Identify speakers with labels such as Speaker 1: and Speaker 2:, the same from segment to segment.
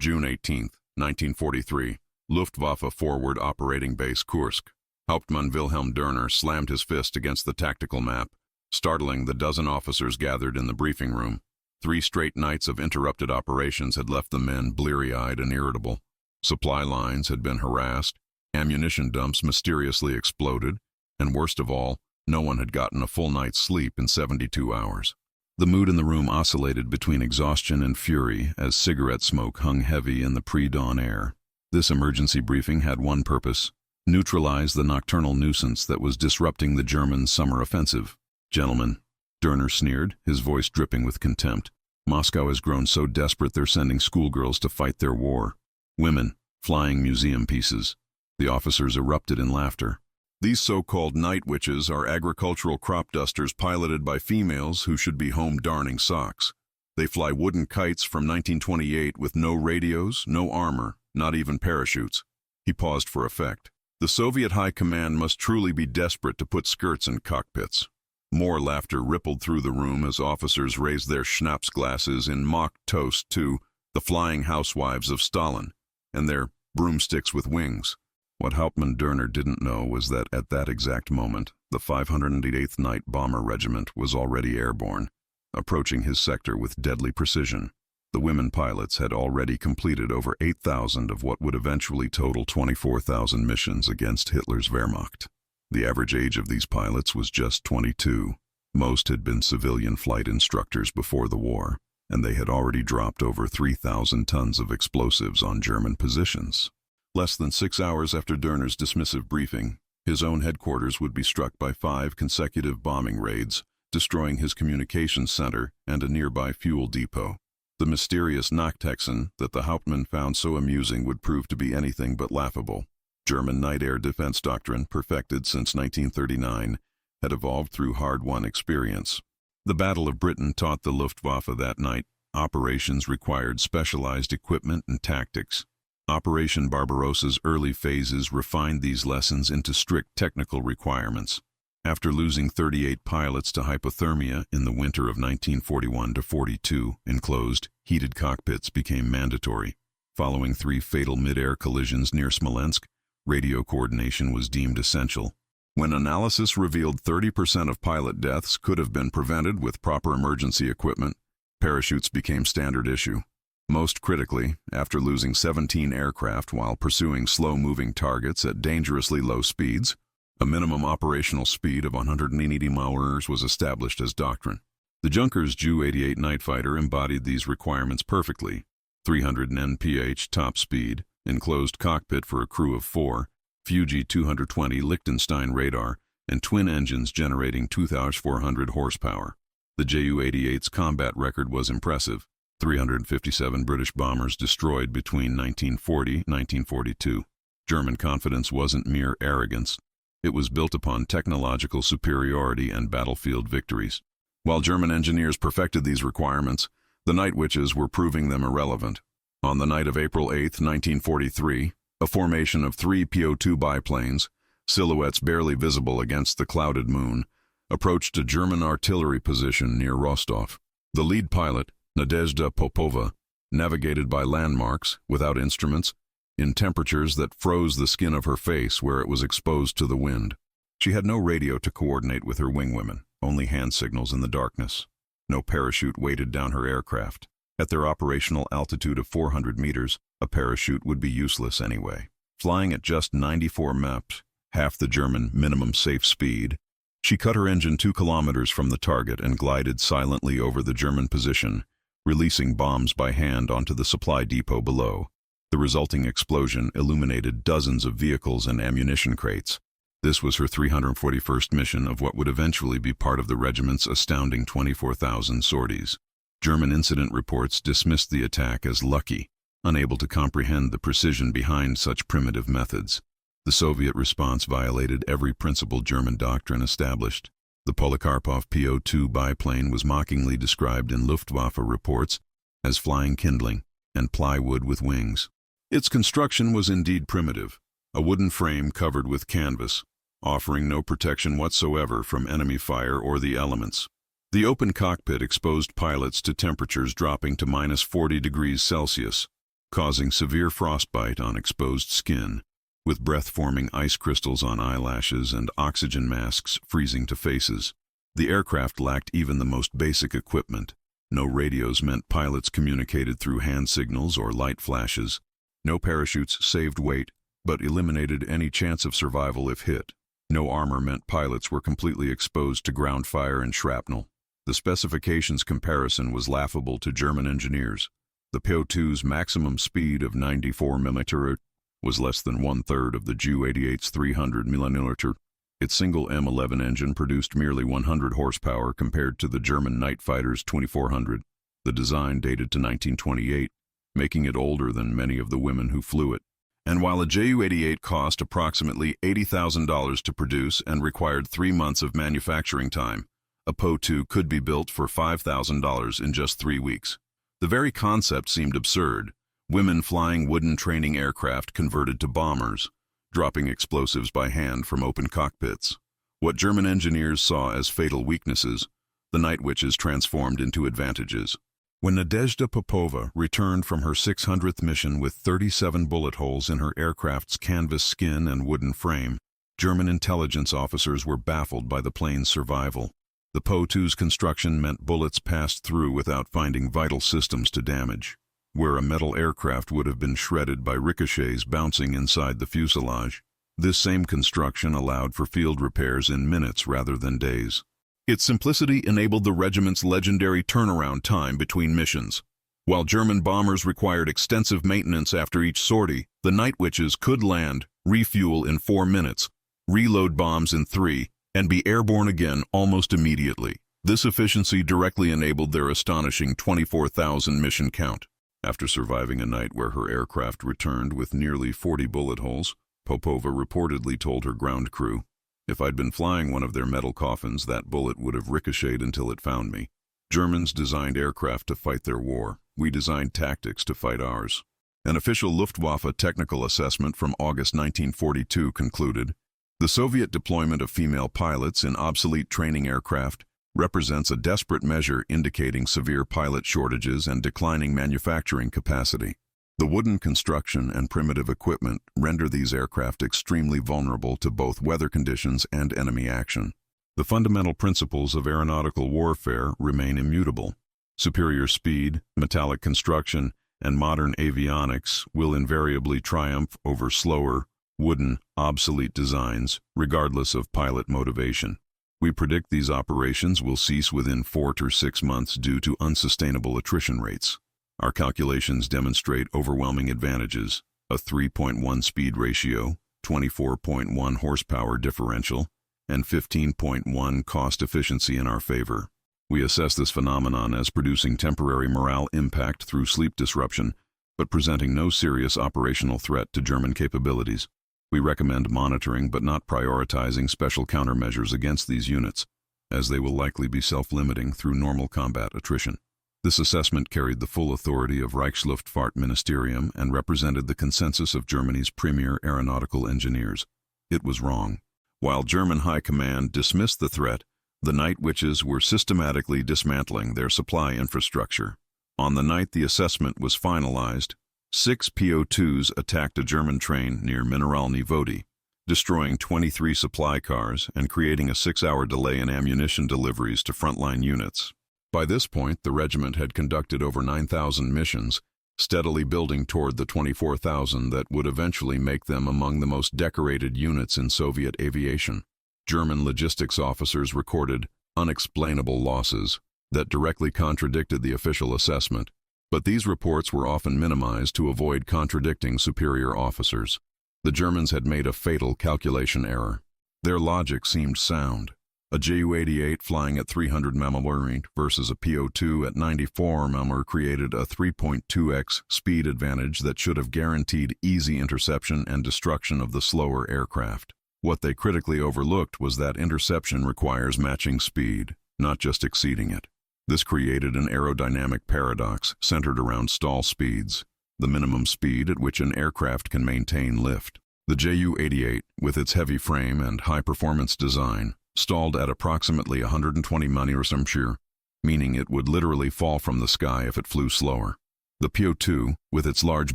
Speaker 1: June 18, 1943, Luftwaffe Forward Operating Base Kursk. Hauptmann Wilhelm Dörner slammed his fist against the tactical map, startling the dozen officers gathered in the briefing room. 3 straight nights of interrupted operations had left the men bleary-eyed and irritable. Supply lines had been harassed, ammunition dumps mysteriously exploded, and worst of all, no one had gotten a full night's sleep in 72 hours. The mood in the room oscillated between exhaustion and fury as cigarette smoke hung heavy in the pre-dawn air. This emergency briefing had one purpose: neutralize the nocturnal nuisance that was disrupting the German summer offensive. "Gentlemen," Dörner sneered, his voice dripping with contempt, "Moscow has grown so desperate they're sending schoolgirls to fight their war. Women, flying museum pieces." The officers erupted in laughter. "These so-called night witches are agricultural crop dusters piloted by females who should be home darning socks. They fly wooden kites from 1928 with no radios, no armor, not even parachutes." He paused for effect. "The Soviet High Command must truly be desperate to put skirts in cockpits." More laughter rippled through the room as officers raised their schnapps glasses in mock toast to the flying housewives of Stalin and their broomsticks with wings. What Hauptmann Dörner didn't know was that at that exact moment, the 588th Night Bomber Regiment was already airborne, approaching his sector with deadly precision. The women pilots had already completed over 8,000 of what would eventually total 24,000 missions against Hitler's Wehrmacht. The average age of these pilots was just 22. Most had been civilian flight instructors before the war, and they had already dropped over 3,000 tons of explosives on German positions. Less than 6 hours after Dörner's dismissive briefing, his own headquarters would be struck by 5 consecutive bombing raids, destroying his communications center and a nearby fuel depot. The mysterious Nachthexen that the Hauptmann found so amusing would prove to be anything but laughable. German night air defense doctrine, perfected since 1939, had evolved through hard-won experience. The Battle of Britain taught the Luftwaffe that night operations required specialized equipment and tactics. Operation Barbarossa's early phases refined these lessons into strict technical requirements. After losing 38 pilots to hypothermia in the winter of 1941-42, enclosed, heated cockpits became mandatory. Following 3 fatal mid-air collisions near Smolensk, radio coordination was deemed essential. When analysis revealed 30% of pilot deaths could have been prevented with proper emergency equipment, parachutes became standard issue. Most critically, after losing 17 aircraft while pursuing slow-moving targets at dangerously low speeds, a minimum operational speed of 180 miles was established as doctrine. The Junkers Ju-88 Night Fighter embodied these requirements perfectly. 300 mph top speed, enclosed cockpit for a crew of 4, Fuji 220 Liechtenstein radar, and twin engines generating 2,400 horsepower. The Ju-88's combat record was impressive. 357 British bombers destroyed between 1940 and 1942. German confidence wasn't mere arrogance. It was built upon technological superiority and battlefield victories. While German engineers perfected these requirements, the night witches were proving them irrelevant. On the night of April 8, 1943, a formation of 3 PO-2 biplanes, silhouettes barely visible against the clouded moon, approached a German artillery position near Rostov. The lead pilot, Nadezhda Popova, navigated by landmarks, without instruments, in temperatures that froze the skin of her face where it was exposed to the wind. She had no radio to coordinate with her wingwomen, only hand signals in the darkness. No parachute weighted down her aircraft. At their operational altitude of 400 meters, a parachute would be useless anyway. Flying at just 94 mph, half the German minimum safe speed, she cut her engine 2 kilometers from the target and glided silently over the German position, releasing bombs by hand onto the supply depot below. The resulting explosion illuminated dozens of vehicles and ammunition crates. This was her 341st mission of what would eventually be part of the regiment's astounding 24,000 sorties. German incident reports dismissed the attack as lucky, unable to comprehend the precision behind such primitive methods. The Soviet response violated every principle German doctrine established. The Polikarpov PO-2 biplane was mockingly described in Luftwaffe reports as flying kindling and plywood with wings. Its construction was indeed primitive, a wooden frame covered with canvas, offering no protection whatsoever from enemy fire or the elements. The open cockpit exposed pilots to temperatures dropping to -40 degrees Celsius. causing severe frostbite on exposed skin, with breath-forming ice crystals on eyelashes and oxygen masks freezing to faces. The aircraft lacked even the most basic equipment. No radios meant pilots communicated through hand signals or light flashes. No parachutes saved weight, but eliminated any chance of survival if hit. No armor meant pilots were completely exposed to ground fire and shrapnel. The specifications comparison was laughable to German engineers. The PO-2's maximum speed of 94 mm was less than one-third of the Ju-88's 300 mm. Its single M11 engine produced merely 100 horsepower compared to the German night fighter's 2400. The design dated to 1928, making it older than many of the women who flew it. And while a Ju-88 cost approximately $80,000 to produce and required 3 months of manufacturing time, a PO-2 could be built for $5,000 in just 3 weeks. The very concept seemed absurd. Women flying wooden training aircraft converted to bombers, dropping explosives by hand from open cockpits. What German engineers saw as fatal weaknesses, the Night Witches transformed into advantages. When Nadezhda Popova returned from her 600th mission with 37 bullet holes in her aircraft's canvas skin and wooden frame, German intelligence officers were baffled by the plane's survival. The PO-2's construction meant bullets passed through without finding vital systems to damage, where a metal aircraft would have been shredded by ricochets bouncing inside the fuselage. This same construction allowed for field repairs in minutes rather than days. Its simplicity enabled the regiment's legendary turnaround time between missions. While German bombers required extensive maintenance after each sortie, the Night Witches could land, refuel in 4 minutes, reload bombs in 3, and be airborne again almost immediately. This efficiency directly enabled their astonishing 24,000 mission count. After surviving a night where her aircraft returned with nearly 40 bullet holes, Popova reportedly told her ground crew, "If I'd been flying one of their metal coffins, that bullet would have ricocheted until it found me." Germans designed aircraft to fight their war. We designed tactics to fight ours. An official Luftwaffe technical assessment from August 1942 concluded, "The Soviet deployment of female pilots in obsolete training aircraft represents a desperate measure indicating severe pilot shortages and declining manufacturing capacity. The wooden construction and primitive equipment render these aircraft extremely vulnerable to both weather conditions and enemy action. The fundamental principles of aeronautical warfare remain immutable. Superior speed, metallic construction, and modern avionics will invariably triumph over slower, wooden, obsolete designs, regardless of pilot motivation. We predict these operations will cease within 4 to 6 months due to unsustainable attrition rates. Our calculations demonstrate overwhelming advantages: a 3.1 speed ratio, 24.1 horsepower differential, and 15.1 cost efficiency in our favor. We assess this phenomenon as producing temporary morale impact through sleep disruption, but presenting no serious operational threat to German capabilities. We recommend monitoring but not prioritizing special countermeasures against these units, as they will likely be self-limiting through normal combat attrition. This assessment carried the full authority of Reichsluftfahrtministerium and represented the consensus of Germany's premier aeronautical engineers. It was wrong. While German High Command dismissed the threat, the Night Witches were systematically dismantling their supply infrastructure. On the night the assessment was finalized, 6 PO-2s attacked a German train near Mineralny Vody, destroying 23 supply cars and creating a 6-hour delay in ammunition deliveries to frontline units. By this point, the regiment had conducted over 9,000 missions, steadily building toward the 24,000 that would eventually make them among the most decorated units in Soviet aviation. German logistics officers recorded unexplainable losses that directly contradicted the official assessment, but these reports were often minimized to avoid contradicting superior officers. The Germans had made a fatal calculation error. Their logic seemed sound. A Ju-88 flying at 300 mm versus a PO-2 at 94 mm created a 3.2x speed advantage that should have guaranteed easy interception and destruction of the slower aircraft. What they critically overlooked was that interception requires matching speed, not just exceeding it. This created an aerodynamic paradox centered around stall speeds, the minimum speed at which an aircraft can maintain lift. The Ju-88, with its heavy frame and high-performance design, stalled at approximately 120 mph, meaning it would literally fall from the sky if it flew slower. The PO-2, with its large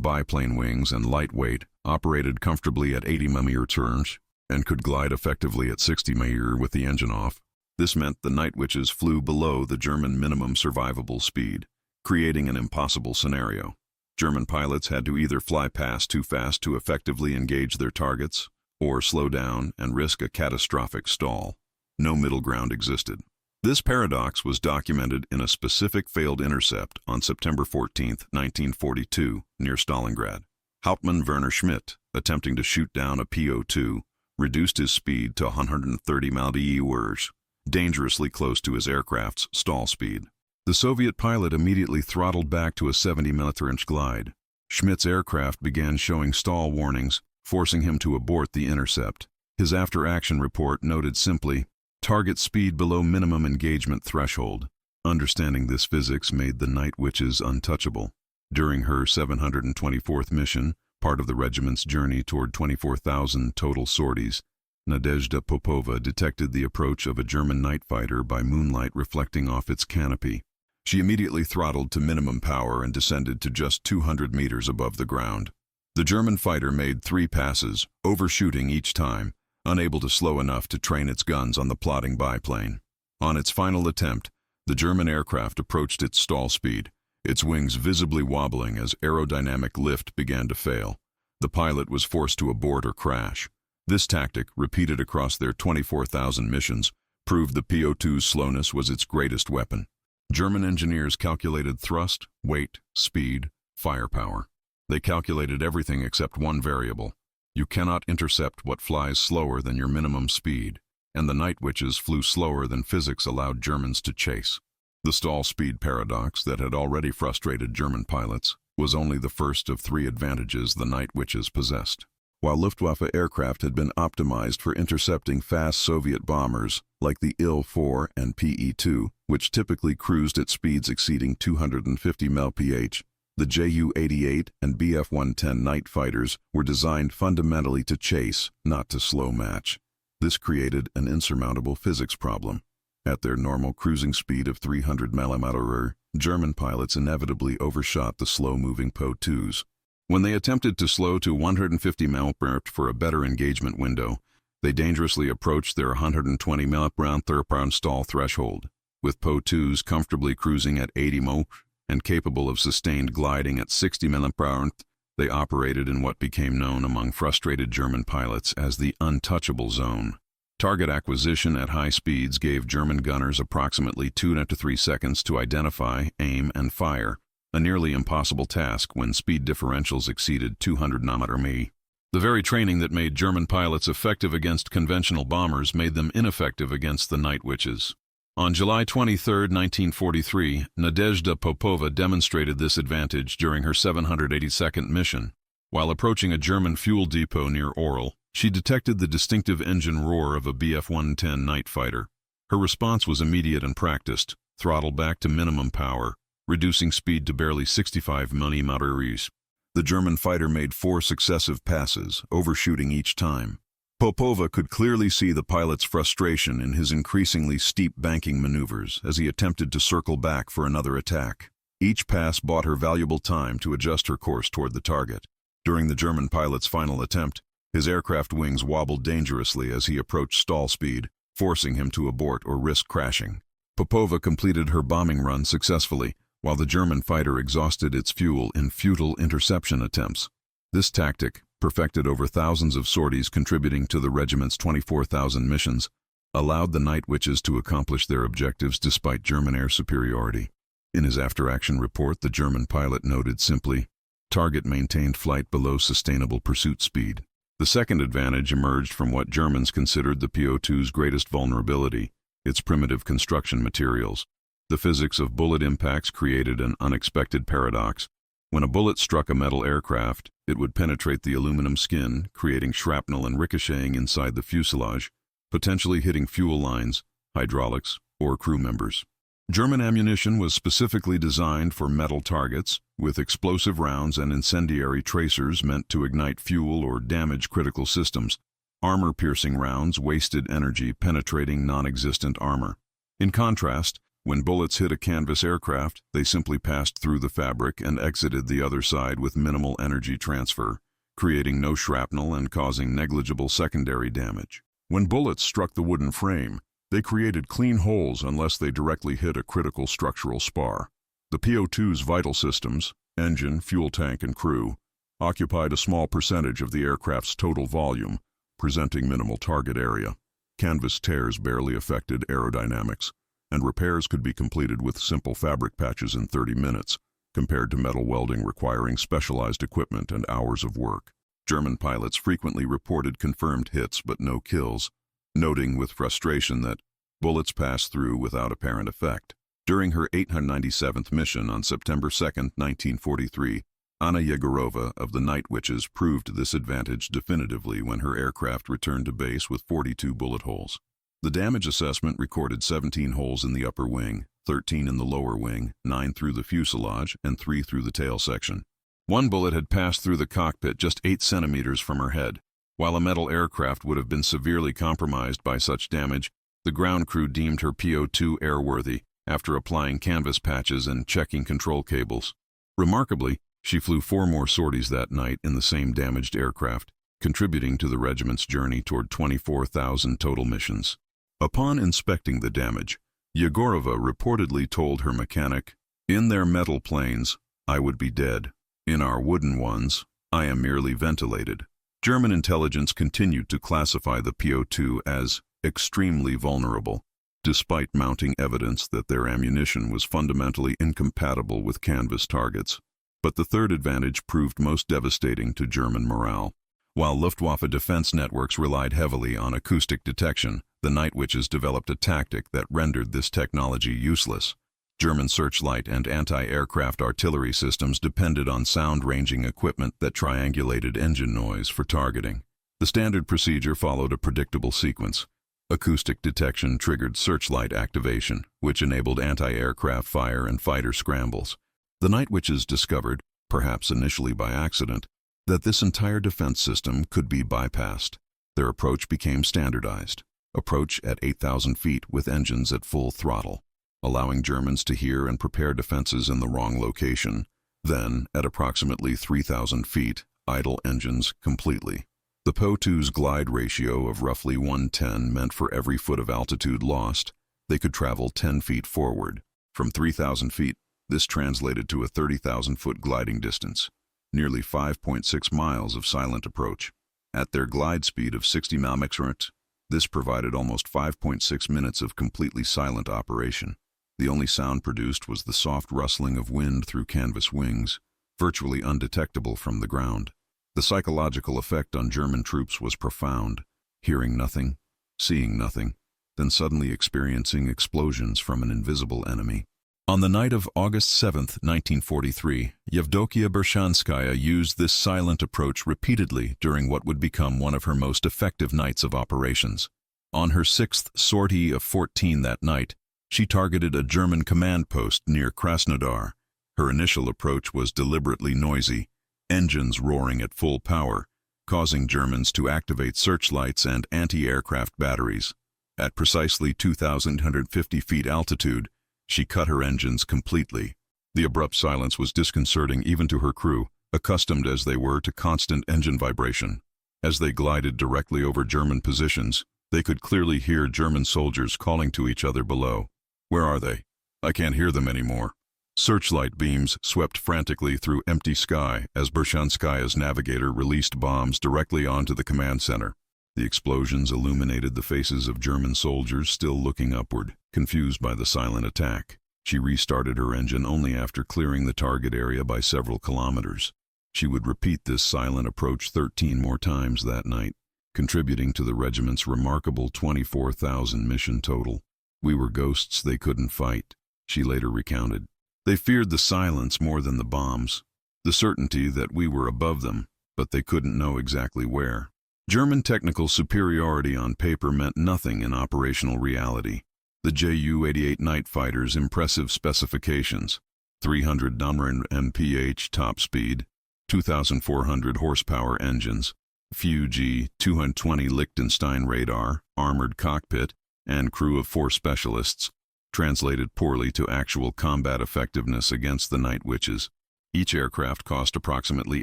Speaker 1: biplane wings and lightweight, operated comfortably at 80 mm turns and could glide effectively at 60 mm with the engine off. This meant the Night Witches flew below the German minimum survivable speed, creating an impossible scenario. German pilots had to either fly past too fast to effectively engage their targets, or slow down and risk a catastrophic stall. No middle ground existed. This paradox was documented in a specific failed intercept on September 14, 1942, near Stalingrad. Hauptmann Werner Schmidt, attempting to shoot down a PO-2, reduced his speed to 130 mph, dangerously close to his aircraft's stall speed. The Soviet pilot immediately throttled back to a 70 mph glide. Schmidt's aircraft began showing stall warnings, forcing him to abort the intercept. His after-action report noted simply, "Target speed below minimum engagement threshold." Understanding this physics made the Night Witches untouchable. During her 724th mission, part of the regiment's journey toward 24,000 total sorties, Nadezhda Popova detected the approach of a German night fighter by moonlight reflecting off its canopy. She immediately throttled to minimum power and descended to just 200 meters above the ground. The German fighter made 3 passes, overshooting each time, unable to slow enough to train its guns on the plodding biplane. On its final attempt, the German aircraft approached its stall speed, its wings visibly wobbling as aerodynamic lift began to fail. The pilot was forced to abort or crash. This tactic, repeated across their 24,000 missions, proved the PO-2's slowness was its greatest weapon. German engineers calculated thrust, weight, speed, firepower. They calculated everything except one variable. You cannot intercept what flies slower than your minimum speed, and the Night Witches flew slower than physics allowed Germans to chase. The stall speed paradox that had already frustrated German pilots was only the first of 3 advantages the Night Witches possessed. While Luftwaffe aircraft had been optimized for intercepting fast Soviet bombers like the Il-4 and PE-2, which typically cruised at speeds exceeding 250 mph, the Ju-88 and Bf-110 night fighters were designed fundamentally to chase, not to slow match. This created an insurmountable physics problem. At their normal cruising speed of 300 mph, German pilots inevitably overshot the slow-moving PO-2s. When they attempted to slow to 150 mph for a better engagement window, they dangerously approached their 120 mph stall threshold. With PO-2s comfortably cruising at 80 mph and capable of sustained gliding at 60 mph, they operated in what became known among frustrated German pilots as the untouchable zone. Target acquisition at high speeds gave German gunners approximately 2 to 3 seconds to identify, aim, and fire, a nearly impossible task when speed differentials exceeded 200 mph. The very training that made German pilots effective against conventional bombers made them ineffective against the Night Witches. On July 23, 1943, Nadezhda Popova demonstrated this advantage during her 782nd mission. While approaching a German fuel depot near Orel, she detected the distinctive engine roar of a Bf-110 night fighter. Her response was immediate and practiced, throttle back to minimum power, reducing speed to barely 65 mph. The German fighter made 4 successive passes, overshooting each time. Popova could clearly see the pilot's frustration in his increasingly steep banking maneuvers as he attempted to circle back for another attack. Each pass bought her valuable time to adjust her course toward the target. During the German pilot's final attempt, his aircraft wings wobbled dangerously as he approached stall speed, forcing him to abort or risk crashing. Popova completed her bombing run successfully, while the German fighter exhausted its fuel in futile interception attempts. This tactic, perfected over thousands of sorties contributing to the regiment's 24,000 missions, allowed the Night Witches to accomplish their objectives despite German air superiority. In his after-action report, the German pilot noted simply, "Target maintained flight below sustainable pursuit speed." The second advantage emerged from what Germans considered the PO-2's greatest vulnerability, its primitive construction materials. The physics of bullet impacts created an unexpected paradox. When a bullet struck a metal aircraft, it would penetrate the aluminum skin, creating shrapnel and ricocheting inside the fuselage, potentially hitting fuel lines, hydraulics, or crew members. German ammunition was specifically designed for metal targets, with explosive rounds and incendiary tracers meant to ignite fuel or damage critical systems. Armor-piercing rounds wasted energy penetrating non-existent armor. In contrast, When bullets hit a canvas aircraft, they simply passed through the fabric and exited the other side with minimal energy transfer, creating no shrapnel and causing negligible secondary damage. When bullets struck the wooden frame, they created clean holes unless they directly hit a critical structural spar. The PO-2's vital systems, engine, fuel tank, and crew, occupied a small percentage of the aircraft's total volume, presenting minimal target area. Canvas tears barely affected aerodynamics, and repairs could be completed with simple fabric patches in 30 minutes, compared to metal welding requiring specialized equipment and hours of work. German pilots frequently reported confirmed hits but no kills, noting with frustration that bullets passed through without apparent effect. During her 897th mission on September 2, 1943, Anna Yegorova of the Night Witches proved this advantage definitively when her aircraft returned to base with 42 bullet holes. The damage assessment recorded 17 holes in the upper wing, 13 in the lower wing, 9 through the fuselage, and 3 through the tail section. One bullet had passed through the cockpit just 8 centimeters from her head. While a metal aircraft would have been severely compromised by such damage, the ground crew deemed her PO-2 airworthy after applying canvas patches and checking control cables. Remarkably, she flew 4 more sorties that night in the same damaged aircraft, contributing to the regiment's journey toward 24,000 total missions. Upon inspecting the damage, Yegorova reportedly told her mechanic, "In their metal planes, I would be dead. In our wooden ones, I am merely ventilated." German intelligence continued to classify the PO-2 as extremely vulnerable, despite mounting evidence that their ammunition was fundamentally incompatible with canvas targets. But the third advantage proved most devastating to German morale. While Luftwaffe defense networks relied heavily on acoustic detection, the Night Witches developed a tactic that rendered this technology useless. German searchlight and anti-aircraft artillery systems depended on sound-ranging equipment that triangulated engine noise for targeting. The standard procedure followed a predictable sequence. Acoustic detection triggered searchlight activation, which enabled anti-aircraft fire and fighter scrambles. The Night Witches discovered, perhaps initially by accident, that this entire defense system could be bypassed. Their approach became standardized. Approach at 8,000 feet with engines at full throttle, allowing Germans to hear and prepare defenses in the wrong location. Then, at approximately 3,000 feet, idle engines completely. The PO-2's glide ratio of roughly 1:10 meant for every foot of altitude lost, they could travel 10 feet forward. From 3,000 feet, this translated to a 30,000-foot gliding distance, nearly 5.6 miles of silent approach. At their glide speed of 60 km/h, this provided almost 5.6 minutes of completely silent operation. The only sound produced was the soft rustling of wind through canvas wings, virtually undetectable from the ground. The psychological effect on German troops was profound, hearing nothing, seeing nothing, then suddenly experiencing explosions from an invisible enemy. On the night of August 7, 1943, Yevdokia Bershanskaya used this silent approach repeatedly during what would become one of her most effective nights of operations. On her 6th sortie of 14 that night, she targeted a German command post near Krasnodar. Her initial approach was deliberately noisy, engines roaring at full power, causing Germans to activate searchlights and anti-aircraft batteries. At precisely 2,150 feet altitude, she cut her engines completely. The abrupt silence was disconcerting even to her crew, accustomed as they were to constant engine vibration. As they glided directly over German positions, they could clearly hear German soldiers calling to each other below. "Where are they? I can't hear them anymore." Searchlight beams swept frantically through empty sky as Bershanskaya's navigator released bombs directly onto the command center. The explosions illuminated the faces of German soldiers still looking upward, confused by the silent attack. She restarted her engine only after clearing the target area by several kilometers. She would repeat this silent approach 13 more times that night, contributing to the regiment's remarkable 24,000 mission total. "We were ghosts they couldn't fight," she later recounted. "They feared the silence more than the bombs, the certainty that we were above them, but they couldn't know exactly where." German technical superiority on paper meant nothing in operational reality. The Ju-88 night fighters' impressive specifications: 300 mph top speed, 2,400 horsepower engines, Fuji 220 Liechtenstein radar, armored cockpit, and crew of 4 specialists, translated poorly to actual combat effectiveness against the Night Witches. Each aircraft cost approximately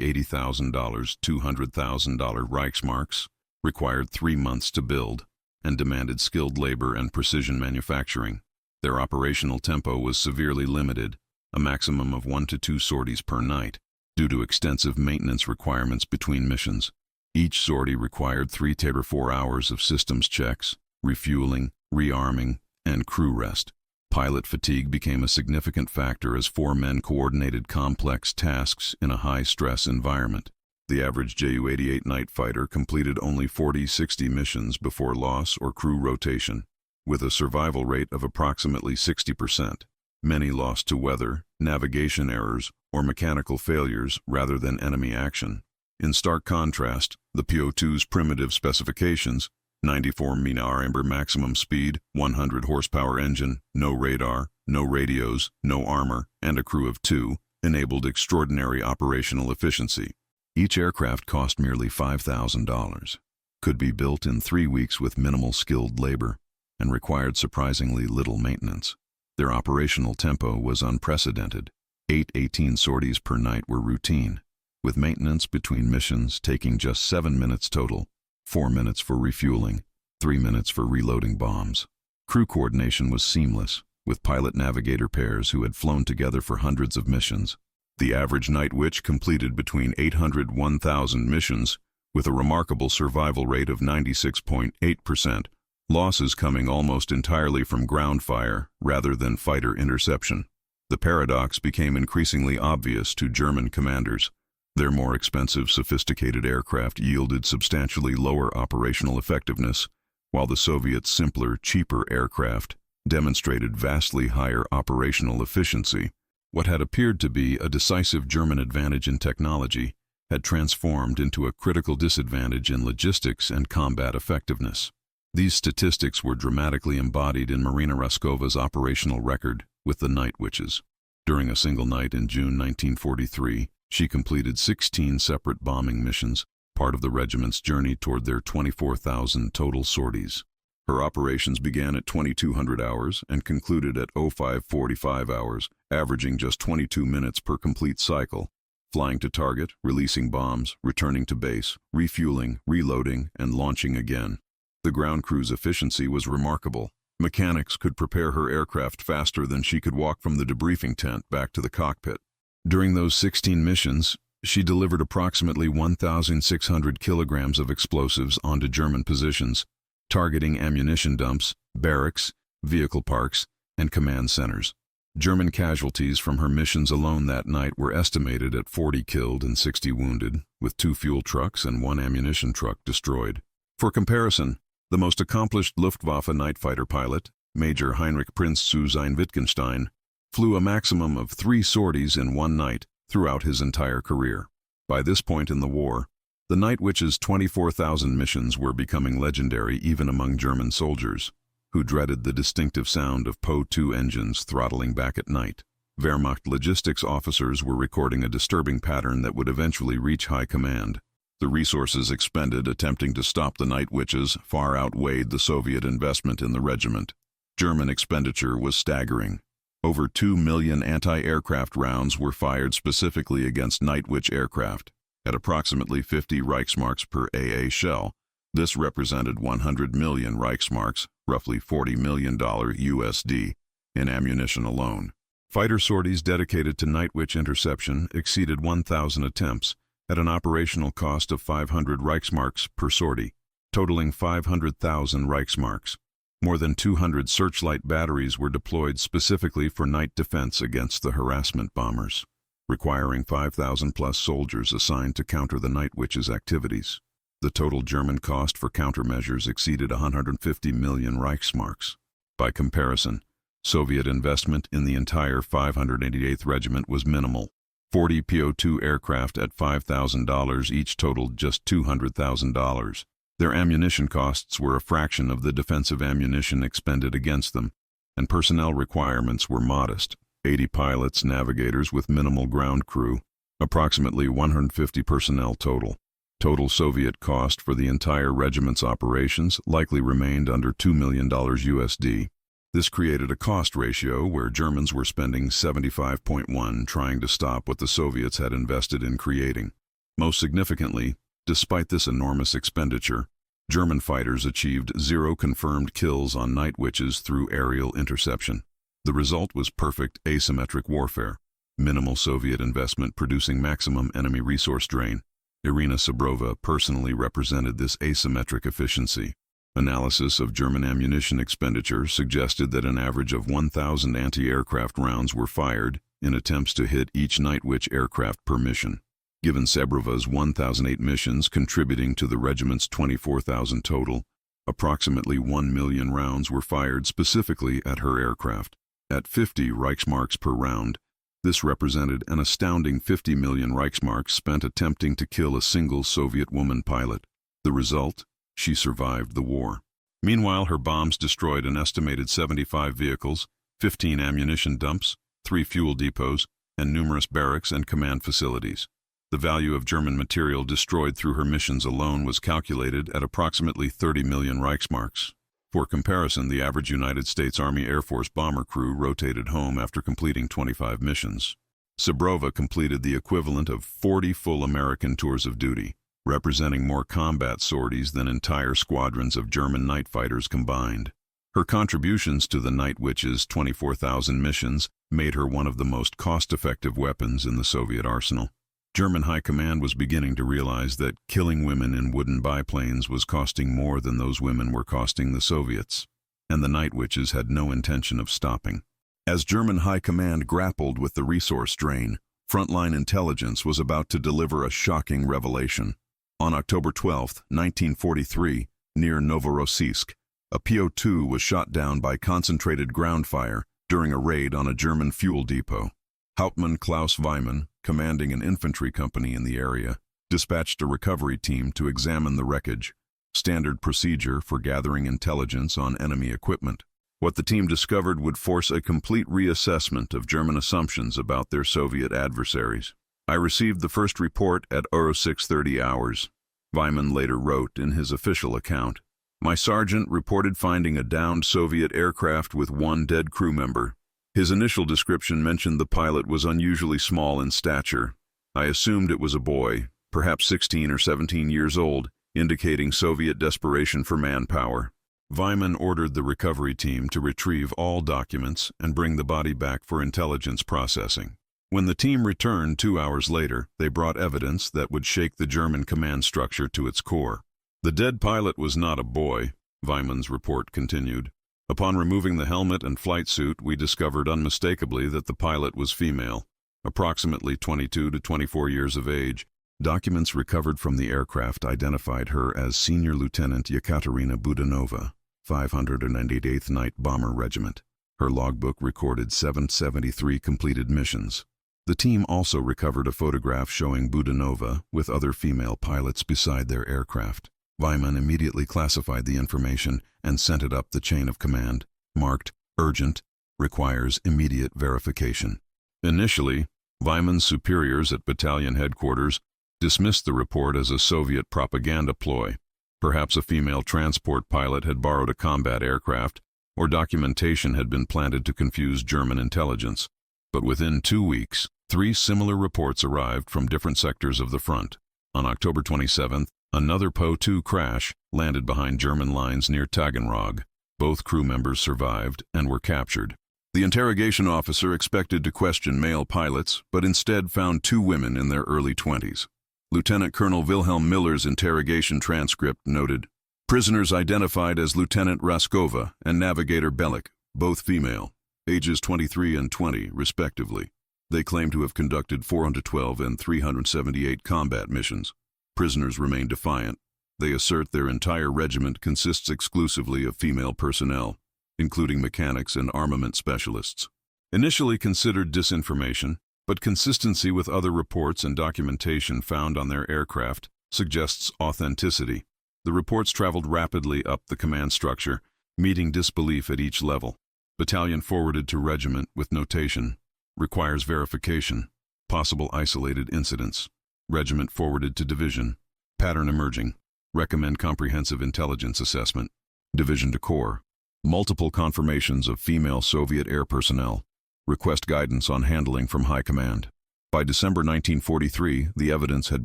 Speaker 1: $80,000, $200,000 Reichsmarks, required 3 months to build, and demanded skilled labor and precision manufacturing. Their operational tempo was severely limited, a maximum of 1 to 2 sorties per night, due to extensive maintenance requirements between missions. Each sortie required 3 to 4 hours of systems checks, refueling, rearming, and crew rest. Pilot fatigue became a significant factor as 4 men coordinated complex tasks in a high-stress environment. The average Ju-88 night fighter completed only 40-60 missions before loss or crew rotation, with a survival rate of approximately 60%. Many lost to weather, navigation errors, or mechanical failures rather than enemy action. In stark contrast, the PO2's primitive specifications, 94 mph maximum speed, 100 horsepower engine, no radar, no radios, no armor, and a crew of 2, enabled extraordinary operational efficiency. Each aircraft cost merely $5,000, could be built in 3 weeks with minimal skilled labor, and required surprisingly little maintenance. Their operational tempo was unprecedented. 18 sorties per night were routine, with maintenance between missions taking just 7 minutes total, 4 minutes for refueling, 3 minutes for reloading bombs. Crew coordination was seamless, with pilot-navigator pairs who had flown together for hundreds of missions. The average Night Witch completed between 800 and 1,000 missions, with a remarkable survival rate of 96.8%, losses coming almost entirely from ground fire rather than fighter interception. The paradox became increasingly obvious to German commanders. Their more expensive, sophisticated aircraft yielded substantially lower operational effectiveness, while the Soviets' simpler, cheaper aircraft demonstrated vastly higher operational efficiency. What had appeared to be a decisive German advantage in technology had transformed into a critical disadvantage in logistics and combat effectiveness. These statistics were dramatically embodied in Marina Raskova's operational record with the Night Witches. During a single night in June 1943, she completed 16 separate bombing missions, part of the regiment's journey toward their 24,000 total sorties. Her operations began at 2,200 hours and concluded at 0545 hours, averaging just 22 minutes per complete cycle, flying to target, releasing bombs, returning to base, refueling, reloading, and launching again. The ground crew's efficiency was remarkable. Mechanics could prepare her aircraft faster than she could walk from the debriefing tent back to the cockpit. During those 16 missions, she delivered approximately 1,600 kilograms of explosives onto German positions, targeting ammunition dumps, barracks, vehicle parks, and command centers. German casualties from her missions alone that night were estimated at 40 killed and 60 wounded, with 2 fuel trucks and 1 ammunition truck destroyed. For comparison, the most accomplished Luftwaffe night fighter pilot, Major Heinrich Prinz zu Sein-Wittgenstein, flew a maximum of 3 sorties in one night throughout his entire career. By this point in the war, the Night Witch's 24,000 missions were becoming legendary even among German soldiers, who dreaded the distinctive sound of Po-2 engines throttling back at night. Wehrmacht logistics officers were recording a disturbing pattern that would eventually reach high command. The resources expended attempting to stop the Night Witches far outweighed the Soviet investment in the regiment. German expenditure was staggering. Over 2 million anti-aircraft rounds were fired specifically against Night Witch aircraft. At approximately 50 Reichsmarks per AA shell, this represented 100 million Reichsmarks, roughly $40 million USD, in ammunition alone. Fighter sorties dedicated to Night Witch interception exceeded 1,000 attempts at an operational cost of 500 Reichsmarks per sortie, totaling 500,000 Reichsmarks. More than 200 searchlight batteries were deployed specifically for night defense against the harassment bombers, requiring 5,000-plus soldiers assigned to counter the Night Witch's activities. The total German cost for countermeasures exceeded 150 million Reichsmarks. By comparison, Soviet investment in the entire 588th Regiment was minimal. 40 PO2 aircraft at $5,000 each totaled just $200,000. Their ammunition costs were a fraction of the defensive ammunition expended against them, and personnel requirements were modest. 80 pilots, navigators with minimal ground crew, approximately 150 personnel total. Total Soviet cost for the entire regiment's operations likely remained under $2 million USD. This created a cost ratio where Germans were spending 75.1 trying to stop what the Soviets had invested in creating. Most significantly, despite this enormous expenditure, German fighters achieved 0 confirmed kills on night witches through aerial interception. The result was perfect asymmetric warfare, minimal Soviet investment producing maximum enemy resource drain. Irina Sabrova personally represented this asymmetric efficiency. Analysis of German ammunition expenditure suggested that an average of 1,000 anti-aircraft rounds were fired in attempts to hit each Night Witch aircraft per mission. Given Sabrova's 1,008 missions contributing to the regiment's 24,000 total, approximately 1 million rounds were fired specifically at her aircraft. At 50 Reichsmarks per round, this represented an astounding 50 million Reichsmarks spent attempting to kill a single Soviet woman pilot. The result? She survived the war. Meanwhile, her bombs destroyed an estimated 75 vehicles, 15 ammunition dumps, 3 fuel depots, and numerous barracks and command facilities. The value of German material destroyed through her missions alone was calculated at approximately 30 million Reichsmarks. For comparison, the average United States Army Air Force bomber crew rotated home after completing 25 missions. Sabrova completed the equivalent of 40 full American tours of duty, representing more combat sorties than entire squadrons of German night fighters combined. Her contributions to the Night Witch's 24,000 missions made her one of the most cost-effective weapons in the Soviet arsenal. German high command was beginning to realize that killing women in wooden biplanes was costing more than those women were costing the Soviets, and the Night Witches had no intention of stopping. As German high command grappled with the resource drain, frontline intelligence was about to deliver a shocking revelation. On October 12, 1943, near Novorossiysk, a PO-2 was shot down by concentrated ground fire during a raid on a German fuel depot. Hauptmann Klaus Weimann, commanding an infantry company in the area, dispatched a recovery team to examine the wreckage, standard procedure for gathering intelligence on enemy equipment. What the team discovered would force a complete reassessment of German assumptions about their Soviet adversaries. I received the first report at 0630 hours. Weimann later wrote in his official account, "My sergeant reported finding a downed Soviet aircraft with 1 dead crew member. His initial description mentioned the pilot was unusually small in stature. I assumed it was a boy, perhaps 16 or 17 years old, indicating Soviet desperation for manpower." Weimann ordered the recovery team to retrieve all documents and bring the body back for intelligence processing. When the team returned 2 hours later, they brought evidence that would shake the German command structure to its core. The dead pilot was not a boy, Weimann's report continued. Upon removing the helmet and flight suit, we discovered unmistakably that the pilot was female, approximately 22 to 24 years of age. Documents recovered from the aircraft identified her as Senior Lieutenant Yekaterina Budanova, 598th Night Bomber Regiment. Her logbook recorded 773 completed missions. The team also recovered a photograph showing Budanova with other female pilots beside their aircraft. Weimann immediately classified the information and sent it up the chain of command, marked urgent, requires immediate verification. Initially, Weimann's superiors at battalion headquarters dismissed the report as a Soviet propaganda ploy. Perhaps a female transport pilot had borrowed a combat aircraft, or documentation had been planted to confuse German intelligence. But within 2 weeks, 3 similar reports arrived from different sectors of the front. On October 27th, another Po-2 crash landed behind German lines near Taganrog. Both crew members survived and were captured. The interrogation officer expected to question male pilots, but instead found 2 women in their early 20s. Lieutenant Colonel Wilhelm Miller's interrogation transcript noted, "Prisoners identified as Lieutenant Raskova and Navigator Belik, both female, ages 23 and 20, respectively. They claim to have conducted 412 and 378 combat missions. Prisoners remain defiant. They assert their entire regiment consists exclusively of female personnel, including mechanics and armament specialists." Initially considered disinformation, but consistency with other reports and documentation found on their aircraft suggests authenticity. The reports traveled rapidly up the command structure, meeting disbelief at each level. Battalion forwarded to regiment with notation, requires verification, possible isolated incidents. Regiment forwarded to division, pattern emerging, recommend comprehensive intelligence assessment. Division to corps, Multiple confirmations of female Soviet air personnel. Request guidance on handling from High Command. By December 1943, the evidence had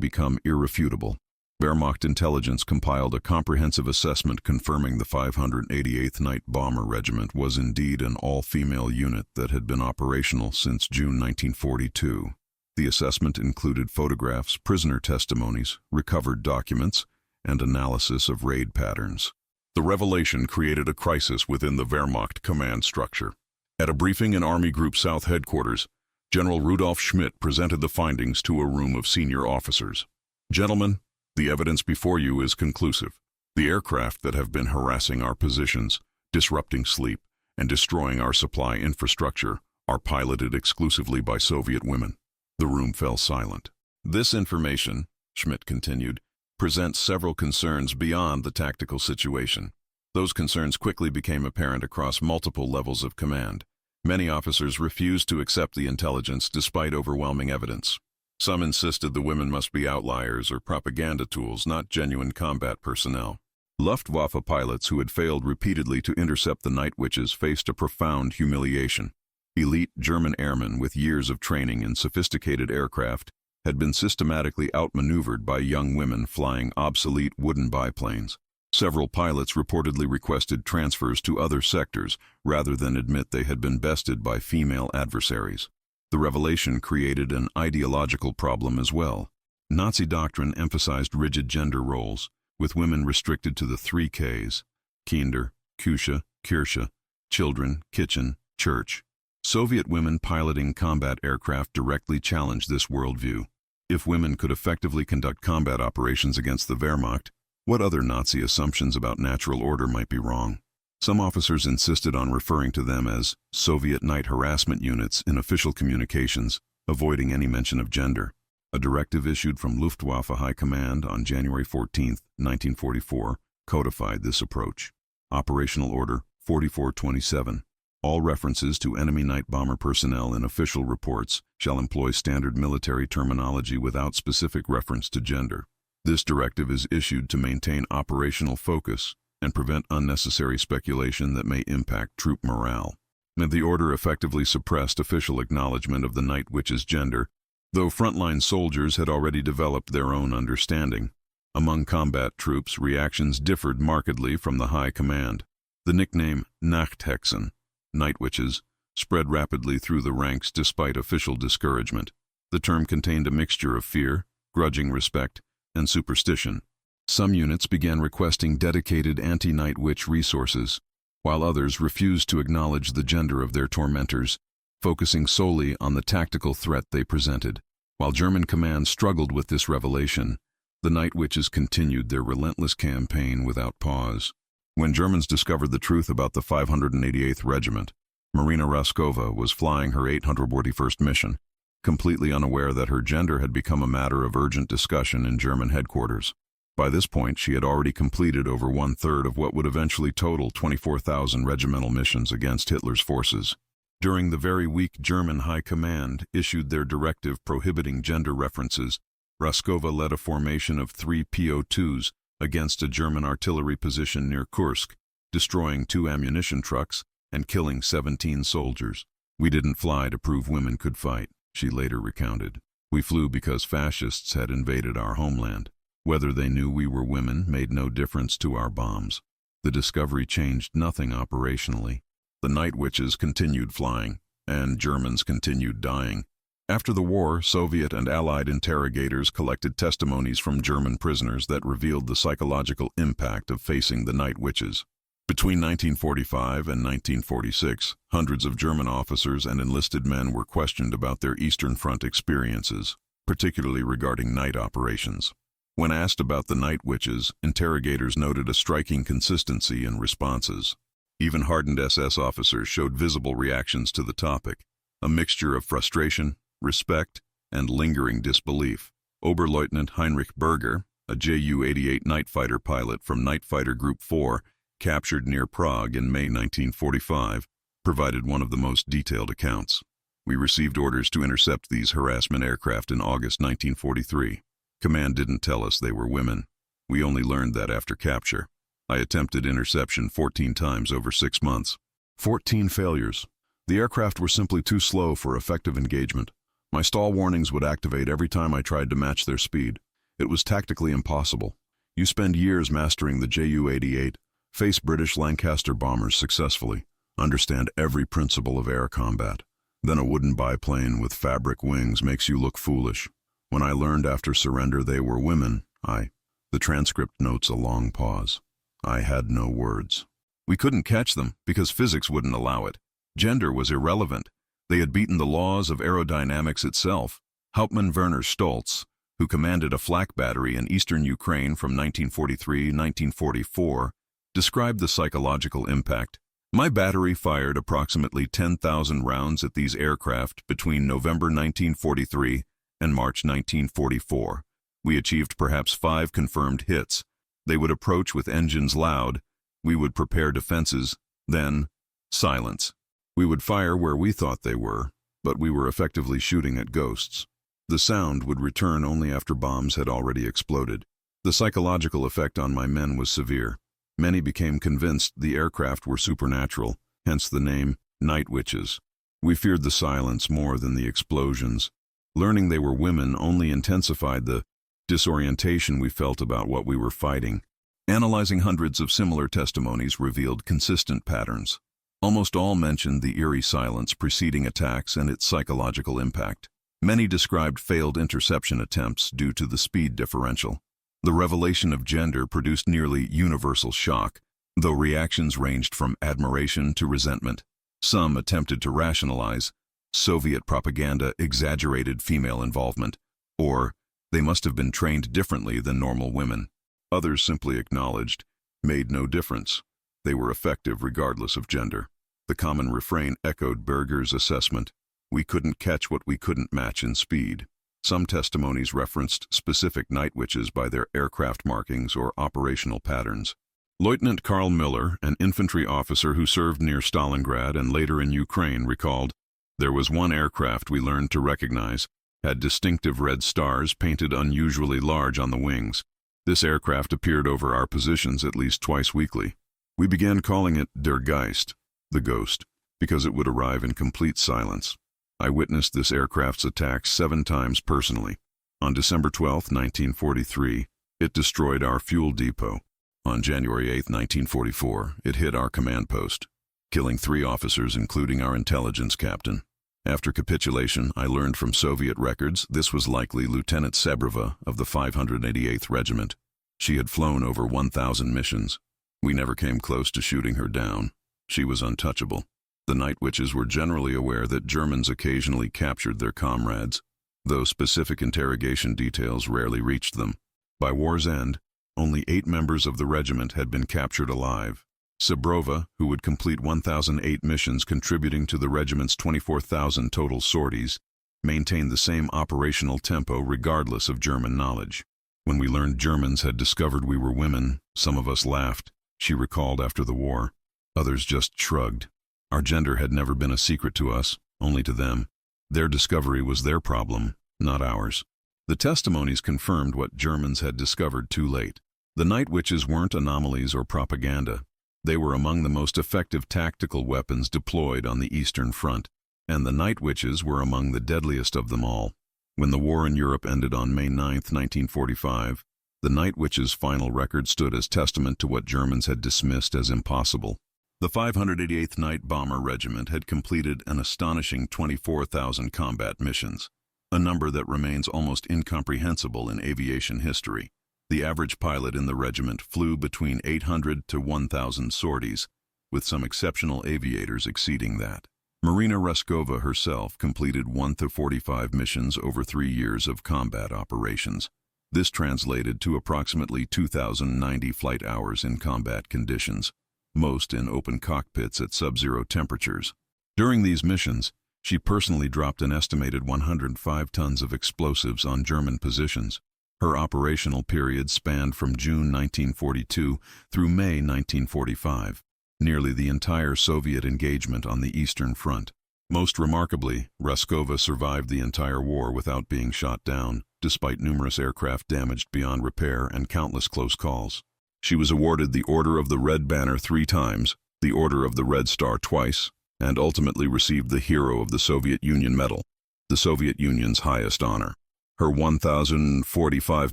Speaker 1: become irrefutable. Wehrmacht intelligence compiled a comprehensive assessment confirming the 588th Night Bomber Regiment was indeed an all-female unit that had been operational since June 1942. The assessment included photographs, prisoner testimonies, recovered documents, and analysis of raid patterns. The revelation created a crisis within the Wehrmacht command structure. At a briefing in Army Group South headquarters, General Rudolf Schmidt presented the findings to a room of senior officers. "Gentlemen, the evidence before you is conclusive. The aircraft that have been harassing our positions, disrupting sleep, and destroying our supply infrastructure are piloted exclusively by Soviet women." The room fell silent. "This information," Schmidt continued, "presents several concerns beyond the tactical situation. Those concerns quickly became apparent across multiple levels of command. Many officers refused to accept the intelligence despite overwhelming evidence. Some insisted the women must be outliers or propaganda tools, not genuine combat personnel. Luftwaffe pilots who had failed repeatedly to intercept the Night Witches faced a profound humiliation. Elite German airmen with years of training in sophisticated aircraft had been systematically outmaneuvered by young women flying obsolete wooden biplanes. Several pilots reportedly requested transfers to other sectors rather than admit they had been bested by female adversaries. The revelation created an ideological problem as well. Nazi doctrine emphasized rigid gender roles, with women restricted to the 3 Ks: Kinder, Küche, Kirche, children, kitchen, church. Soviet women piloting combat aircraft directly challenged this worldview. If women could effectively conduct combat operations against the Wehrmacht, what other Nazi assumptions about natural order might be wrong? Some officers insisted on referring to them as Soviet night harassment units in official communications, avoiding any mention of gender. A directive issued from Luftwaffe High Command on January 14, 1944, codified this approach. Operational Order 4427. All references to enemy night bomber personnel in official reports shall employ standard military terminology without specific reference to gender. This directive is issued to maintain operational focus and prevent unnecessary speculation that may impact troop morale. And the order effectively suppressed official acknowledgement of the Night Witch's gender, though frontline soldiers had already developed their own understanding. Among combat troops, reactions differed markedly from the high command. The nickname Nachthexen, Night Witches, spread rapidly through the ranks despite official discouragement. The term contained a mixture of fear, grudging respect, and superstition. Some units began requesting dedicated anti-Night Witch resources, while others refused to acknowledge the gender of their tormentors, focusing solely on the tactical threat they presented. While German command struggled with this revelation, the Night Witches continued their relentless campaign without pause. When Germans discovered the truth about the 588th Regiment, Marina Raskova was flying her 841st mission, completely unaware that her gender had become a matter of urgent discussion in German headquarters. By this point, she had already completed over 1/3 of what would eventually total 24,000 regimental missions against Hitler's forces. During the very week German High Command issued their directive prohibiting gender references, Raskova led a formation of 3 PO2s against a German artillery position near Kursk, destroying 2 ammunition trucks and killing 17 soldiers. "We didn't fly to prove women could fight," she later recounted. "We flew because fascists had invaded our homeland. Whether they knew we were women made no difference to our bombs. The discovery changed nothing operationally. The Night Witches continued flying, and Germans continued dying. After the war, Soviet and Allied interrogators collected testimonies from German prisoners that revealed the psychological impact of facing the Night Witches. Between 1945 and 1946, hundreds of German officers and enlisted men were questioned about their Eastern Front experiences, particularly regarding night operations. When asked about the Night Witches, interrogators noted a striking consistency in responses. Even hardened SS officers showed visible reactions to the topic, a mixture of frustration, respect, and lingering disbelief. Oberleutnant Heinrich Berger, a Ju-88 night fighter pilot from Night Fighter Group 4, captured near Prague in May 1945, provided one of the most detailed accounts. "We received orders to intercept these harassment aircraft in August 1943. Command didn't tell us they were women. We only learned that after capture. I attempted interception 14 times over 6 months. 14 failures. The aircraft were simply too slow for effective engagement. My stall warnings would activate every time I tried to match their speed. It was tactically impossible. You spend years mastering the Ju-88, face British Lancaster bombers successfully, understand every principle of air combat. Then a wooden biplane with fabric wings makes you look foolish. When I learned after surrender they were women, the transcript notes a long pause. I had no words. We couldn't catch them because physics wouldn't allow it. Gender was irrelevant. They had beaten the laws of aerodynamics itself. Hauptmann Werner Stolz, who commanded a flak battery in eastern Ukraine from 1943-1944, described the psychological impact. My battery fired approximately 10,000 rounds at these aircraft between November 1943 and March 1944. We achieved perhaps 5 confirmed hits. They would approach with engines loud. We would prepare defenses. Then, silence. We would fire where we thought they were, but we were effectively shooting at ghosts. The sound would return only after bombs had already exploded. The psychological effect on my men was severe. Many became convinced the aircraft were supernatural, hence the name Night Witches. We feared the silence more than the explosions. Learning they were women only intensified the disorientation we felt about what we were fighting. Analyzing hundreds of similar testimonies revealed consistent patterns. Almost all mentioned the eerie silence preceding attacks and its psychological impact. Many described failed interception attempts due to the speed differential. The revelation of gender produced nearly universal shock, though reactions ranged from admiration to resentment. Some attempted to rationalize. Soviet propaganda exaggerated female involvement, or they must have been trained differently than normal women. Others simply acknowledged, made no difference. They were effective regardless of gender. The common refrain echoed Berger's assessment. We couldn't catch what we couldn't match in speed. Some testimonies referenced specific night witches by their aircraft markings or operational patterns. Lieutenant Karl Miller, an infantry officer who served near Stalingrad and later in Ukraine, recalled, "There was one aircraft we learned to recognize, had distinctive red stars painted unusually large on the wings. This aircraft appeared over our positions at least twice weekly. We began calling it Der Geist, the ghost, because it would arrive in complete silence. I witnessed this aircraft's attacks 7 times personally. On December 12, 1943, it destroyed our fuel depot. On January 8, 1944, it hit our command post, killing 3 officers including our intelligence captain. After capitulation, I learned from Soviet records this was likely Lieutenant Sebrova of the 588th Regiment. She had flown over 1,000 missions. We never came close to shooting her down. She was untouchable. The Night Witches were generally aware that Germans occasionally captured their comrades, though specific interrogation details rarely reached them. By war's end, only 8 members of the regiment had been captured alive. Sebrova, who would complete 1,008 missions contributing to the regiment's 24,000 total sorties, maintained the same operational tempo regardless of German knowledge. When we learned Germans had discovered we were women, some of us laughed, she recalled after the war. Others just shrugged. Our gender had never been a secret to us, only to them. Their discovery was their problem, not ours. The testimonies confirmed what Germans had discovered too late. The Night Witches weren't anomalies or propaganda. They were among the most effective tactical weapons deployed on the Eastern Front, and the Night Witches were among the deadliest of them all. When the war in Europe ended on May 9, 1945, the Night Witches' final record stood as testament to what Germans had dismissed as impossible. The 588th Night Bomber Regiment had completed an astonishing 24,000 combat missions, a number that remains almost incomprehensible in aviation history. The average pilot in the regiment flew between 800 to 1,000 sorties, with some exceptional aviators exceeding that. Marina Raskova herself completed 1 to 45 missions over 3 years of combat operations. This translated to approximately 2,090 flight hours in combat conditions, most in open cockpits at sub-zero temperatures. During these missions, she personally dropped an estimated 105 tons of explosives on German positions. Her operational period spanned from June 1942 through May 1945, nearly the entire Soviet engagement on the Eastern Front. Most remarkably, Raskova survived the entire war without being shot down, despite numerous aircraft damaged beyond repair and countless close calls. She was awarded the Order of the Red Banner 3 times, the Order of the Red Star twice, and ultimately received the Hero of the Soviet Union Medal, the Soviet Union's highest honor. Her 1,045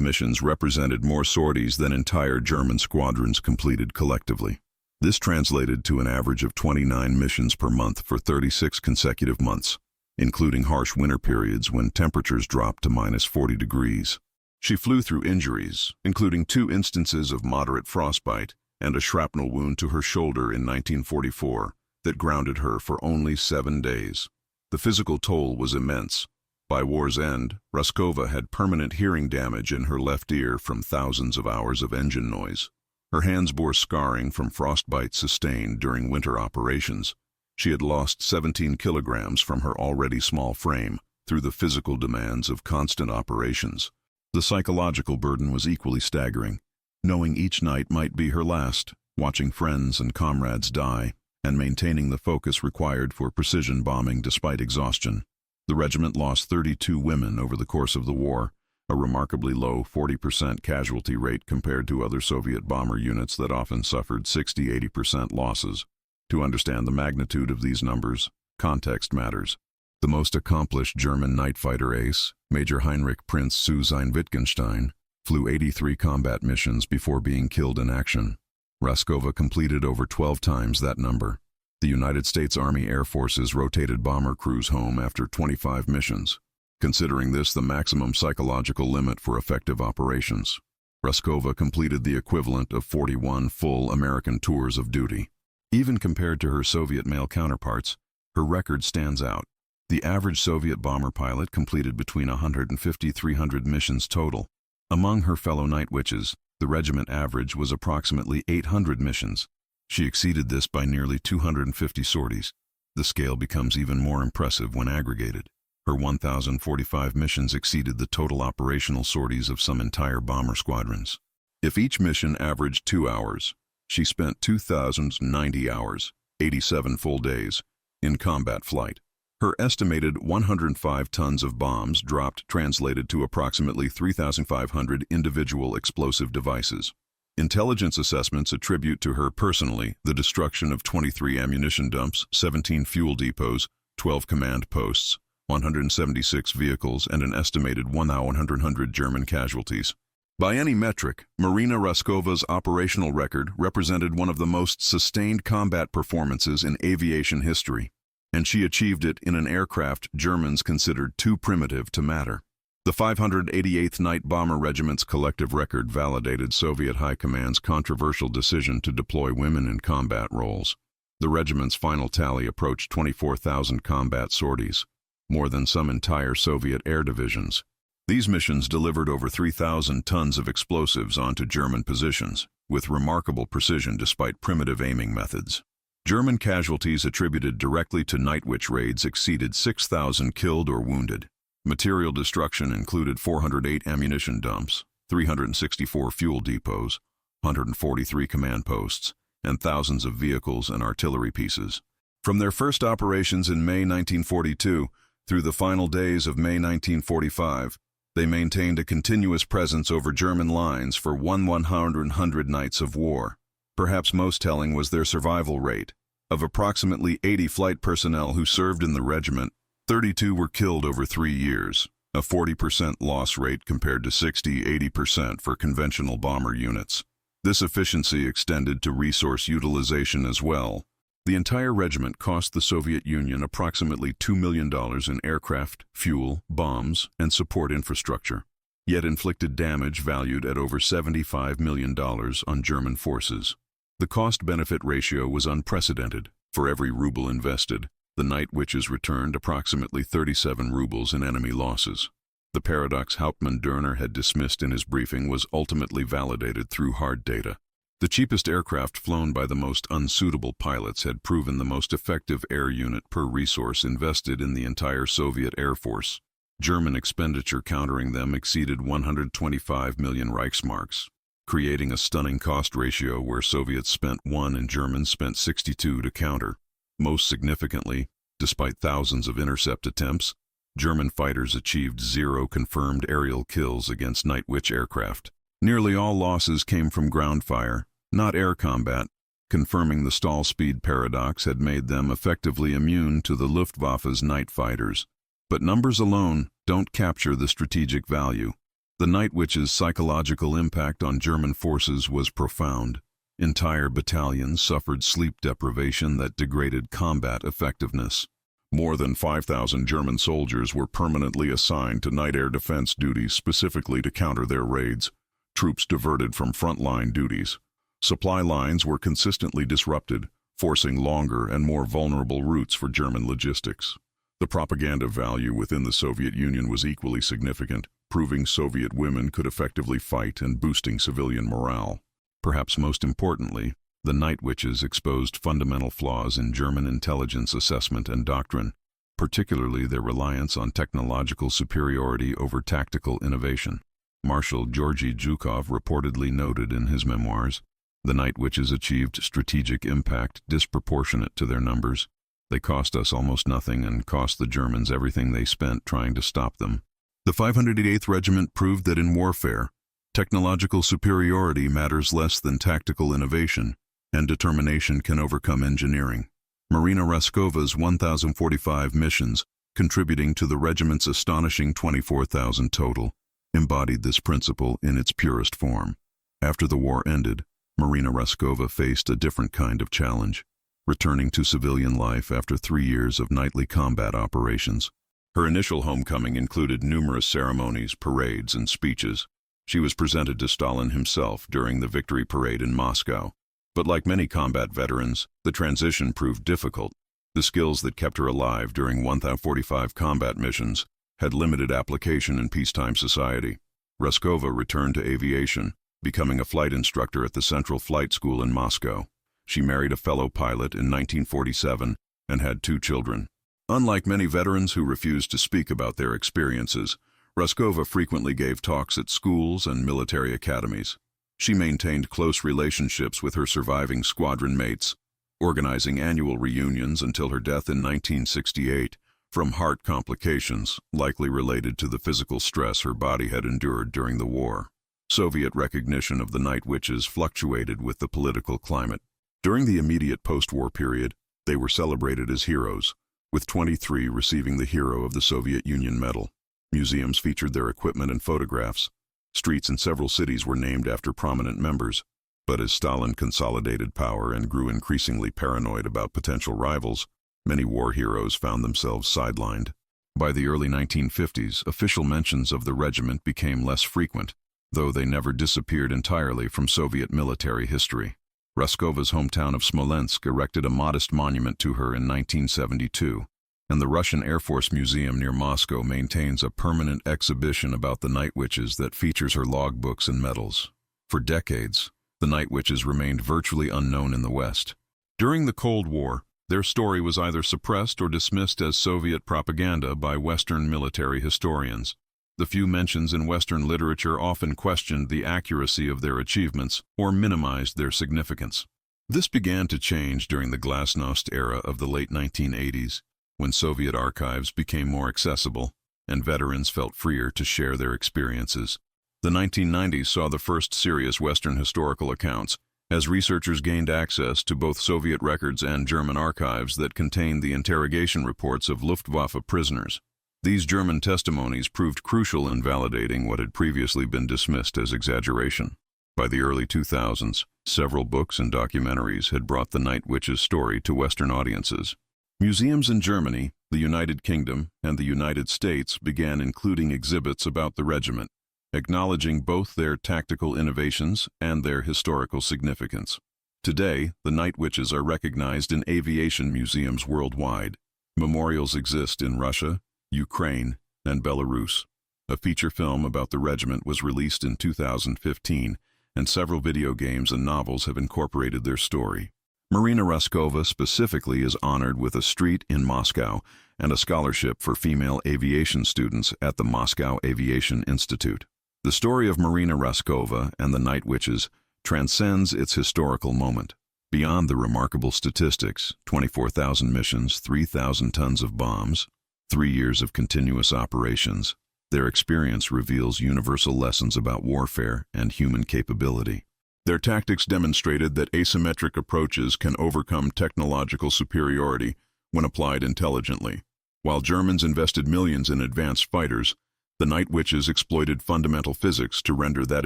Speaker 1: missions represented more sorties than entire German squadrons completed collectively. This translated to an average of 29 missions per month for 36 consecutive months, including harsh winter periods when temperatures dropped to -40 degrees. She flew through injuries, including 2 instances of moderate frostbite and a shrapnel wound to her shoulder in 1944 that grounded her for only 7 days. The physical toll was immense. By war's end, Raskova had permanent hearing damage in her left ear from thousands of hours of engine noise. Her hands bore scarring from frostbite sustained during winter operations. She had lost 17 kilograms from her already small frame through the physical demands of constant operations. The psychological burden was equally staggering, knowing each night might be her last, watching friends and comrades die, and maintaining the focus required for precision bombing despite exhaustion. The regiment lost 32 women over the course of the war, a remarkably low 40% casualty rate compared to other Soviet bomber units that often suffered 60–80% losses. To understand the magnitude of these numbers, context matters. The most accomplished German night fighter ace, Major Heinrich Prinz zu Wittgenstein, flew 83 combat missions before being killed in action. Raskova completed over 12 times that number. The United States Army Air Forces rotated bomber crews home after 25 missions, considering this the maximum psychological limit for effective operations. Raskova completed the equivalent of 41 full American tours of duty. Even compared to her Soviet male counterparts, her record stands out. The average Soviet bomber pilot completed between 150–300 missions total. Among her fellow night witches, the regiment average was approximately 800 missions. She exceeded this by nearly 250 sorties. The scale becomes even more impressive when aggregated. Her 1,045 missions exceeded the total operational sorties of some entire bomber squadrons. If each mission averaged 2 hours, she spent 2,090 hours, 87 full days, in combat flight. Her estimated 105 tons of bombs dropped translated to approximately 3,500 individual explosive devices. Intelligence assessments attribute to her personally the destruction of 23 ammunition dumps, 17 fuel depots, 12 command posts, 176 vehicles, and an estimated 100 German casualties. By any metric, Marina Raskova's operational record represented one of the most sustained combat performances in aviation history, and she achieved it in an aircraft Germans considered too primitive to matter. The 588th Night Bomber Regiment's collective record validated Soviet High Command's controversial decision to deploy women in combat roles. The regiment's final tally approached 24,000 combat sorties, more than some entire Soviet air divisions. These missions delivered over 3,000 tons of explosives onto German positions, with remarkable precision despite primitive aiming methods. German casualties attributed directly to night witch raids exceeded 6,000 killed or wounded. Material destruction included 408 ammunition dumps, 364 fuel depots, 143 command posts, and thousands of vehicles and artillery pieces. From their first operations in May 1942 through the final days of May 1945, they maintained a continuous presence over German lines for 100 nights of war. Perhaps most telling was their survival rate. Of approximately 80 flight personnel who served in the regiment, 32 were killed over 3 years, a 40% loss rate compared to 60–80% for conventional bomber units. This efficiency extended to resource utilization as well. The entire regiment cost the Soviet Union approximately $2 million in aircraft, fuel, bombs, and support infrastructure, yet inflicted damage valued at over $75 million on German forces. The cost-benefit ratio was unprecedented. For every ruble invested, the night witches returned approximately 37 rubles in enemy losses. The paradox Hauptmann Dörner had dismissed in his briefing was ultimately validated through hard data. The cheapest aircraft flown by the most unsuitable pilots had proven the most effective air unit per resource invested in the entire Soviet Air Force. German expenditure countering them exceeded 125 million Reichsmarks, creating a stunning cost ratio where Soviets spent 1 and Germans spent 62 to counter. Most significantly, despite thousands of intercept attempts, German fighters achieved 0 confirmed aerial kills against night witch aircraft. Nearly all losses came from ground fire, not air combat, confirming the stall speed paradox had made them effectively immune to the Luftwaffe's night fighters. But numbers alone don't capture the strategic value. The Night Witch's psychological impact on German forces was profound. Entire battalions suffered sleep deprivation that degraded combat effectiveness. More than 5,000 German soldiers were permanently assigned to night air defense duties specifically to counter their raids. Troops diverted from frontline duties. Supply lines were consistently disrupted, forcing longer and more vulnerable routes for German logistics. The propaganda value within the Soviet Union was equally significant, proving Soviet women could effectively fight and boosting civilian morale. Perhaps most importantly, the Night Witches exposed fundamental flaws in German intelligence assessment and doctrine, particularly their reliance on technological superiority over tactical innovation. Marshal Georgy Zhukov reportedly noted in his memoirs, "The Night Witches achieved strategic impact disproportionate to their numbers. They cost us almost nothing and cost the Germans everything they spent trying to stop them." The 588th Regiment proved that in warfare, technological superiority matters less than tactical innovation, and determination can overcome engineering. Marina Raskova's 1,045 missions, contributing to the regiment's astonishing 24,000 total, embodied this principle in its purest form. After the war ended, Marina Raskova faced a different kind of challenge, returning to civilian life after 3 years of nightly combat operations. Her initial homecoming included numerous ceremonies, parades, and speeches. She was presented to Stalin himself during the victory parade in Moscow. But like many combat veterans, the transition proved difficult. The skills that kept her alive during 1,045 combat missions had limited application in peacetime society. Raskova returned to aviation, becoming a flight instructor at the Central Flight School in Moscow. She married a fellow pilot in 1947 and had 2 children. Unlike many veterans who refused to speak about their experiences, Raskova frequently gave talks at schools and military academies. She maintained close relationships with her surviving squadron mates, organizing annual reunions until her death in 1968 from heart complications likely related to the physical stress her body had endured during the war. Soviet recognition of the Night Witches fluctuated with the political climate. During the immediate post-war period, they were celebrated as heroes, with 23 receiving the Hero of the Soviet Union medal. Museums featured their equipment and photographs. Streets in several cities were named after prominent members. But as Stalin consolidated power and grew increasingly paranoid about potential rivals, many war heroes found themselves sidelined. By the early 1950s, official mentions of the regiment became less frequent, though they never disappeared entirely from Soviet military history. Raskova's hometown of Smolensk erected a modest monument to her in 1972, and the Russian Air Force Museum near Moscow maintains a permanent exhibition about the Night Witches that features her logbooks and medals. For decades, the Night Witches remained virtually unknown in the West. During the Cold War, their story was either suppressed or dismissed as Soviet propaganda by Western military historians. The few mentions in Western literature often questioned the accuracy of their achievements or minimized their significance. This began to change during the Glasnost era of the late 1980s, when Soviet archives became more accessible and veterans felt freer to share their experiences. The 1990s saw the first serious Western historical accounts, as researchers gained access to both Soviet records and German archives that contained the interrogation reports of Luftwaffe prisoners. These German testimonies proved crucial in validating what had previously been dismissed as exaggeration. By the early 2000s, several books and documentaries had brought the Night Witches' story to Western audiences. Museums in Germany, the United Kingdom, and the United States began including exhibits about the regiment, acknowledging both their tactical innovations and their historical significance. Today, the Night Witches are recognized in aviation museums worldwide. Memorials exist in Russia, Ukraine, and Belarus. A feature film about the regiment was released in 2015, and several video games and novels have incorporated their story. Marina Raskova specifically is honored with a street in Moscow and a scholarship for female aviation students at the Moscow Aviation Institute. The story of Marina Raskova and the Night Witches transcends its historical moment. Beyond the remarkable statistics, 24,000 missions, 3,000 tons of bombs, 3 years of continuous operations, Their experience reveals universal lessons about warfare and human capability. Their tactics demonstrated that asymmetric approaches can overcome technological superiority when applied intelligently. While Germans invested millions in advanced fighters, the Night Witches exploited fundamental physics to render that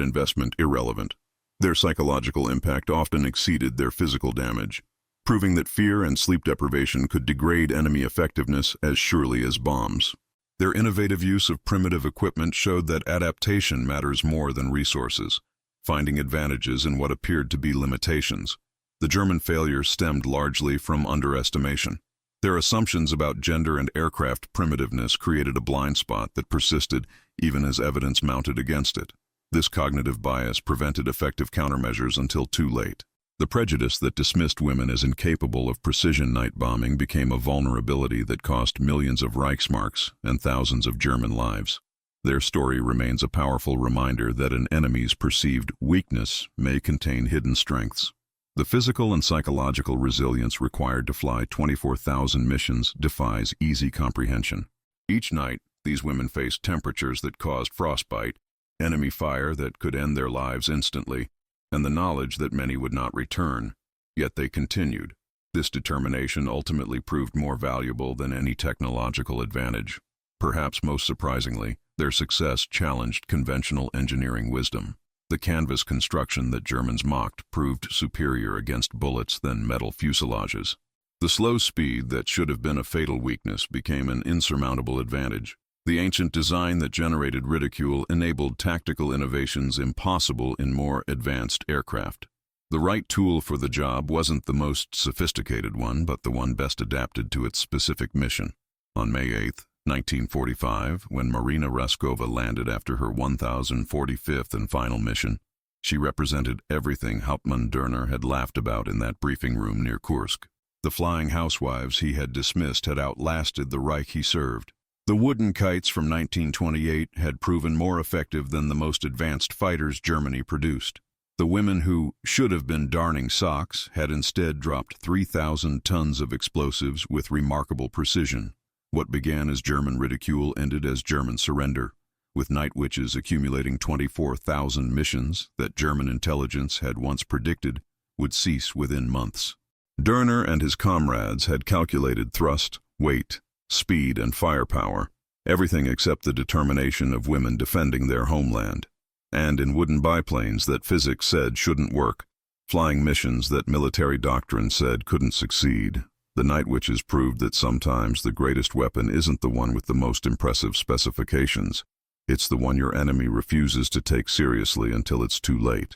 Speaker 1: investment irrelevant. Their psychological impact often exceeded their physical damage, proving that fear and sleep deprivation could degrade enemy effectiveness as surely as bombs. Their innovative use of primitive equipment showed that adaptation matters more than resources, finding advantages in what appeared to be limitations. The German failure stemmed largely from underestimation. Their assumptions about gender and aircraft primitiveness created a blind spot that persisted even as evidence mounted against it. This cognitive bias prevented effective countermeasures until too late. The prejudice that dismissed women as incapable of precision night bombing became a vulnerability that cost millions of Reichsmarks and thousands of German lives. Their story remains a powerful reminder that an enemy's perceived weakness may contain hidden strengths. The physical and psychological resilience required to fly 24,000 missions defies easy comprehension. Each night, these women faced temperatures that caused frostbite, enemy fire that could end their lives instantly, and the knowledge that many would not return. Yet they continued. This determination ultimately proved more valuable than any technological advantage. Perhaps most surprisingly, their success challenged conventional engineering wisdom. The canvas construction that Germans mocked proved superior against bullets than metal fuselages. The slow speed that should have been a fatal weakness became an insurmountable advantage. The ancient design that generated ridicule enabled tactical innovations impossible in more advanced aircraft. The right tool for the job wasn't the most sophisticated one, but the one best adapted to its specific mission. On May 8, 1945, when Marina Raskova landed after her 1045th and final mission, she represented everything Hauptmann Dörner had laughed about in that briefing room near Kursk. The flying housewives he had dismissed had outlasted the Reich he served. The wooden kites from 1928 had proven more effective than the most advanced fighters Germany produced. The women who should have been darning socks had instead dropped 3,000 tons of explosives with remarkable precision. What began as German ridicule ended as German surrender, with Night Witches accumulating 24,000 missions that German intelligence had once predicted would cease within months. Dörner and his comrades had calculated thrust, weight, speed, and firepower, everything except the determination of women defending their homeland. And in wooden biplanes that physics said shouldn't work, flying missions that military doctrine said couldn't succeed, the Night Witches proved that sometimes the greatest weapon isn't the one with the most impressive specifications. It's the one your enemy refuses to take seriously until it's too late.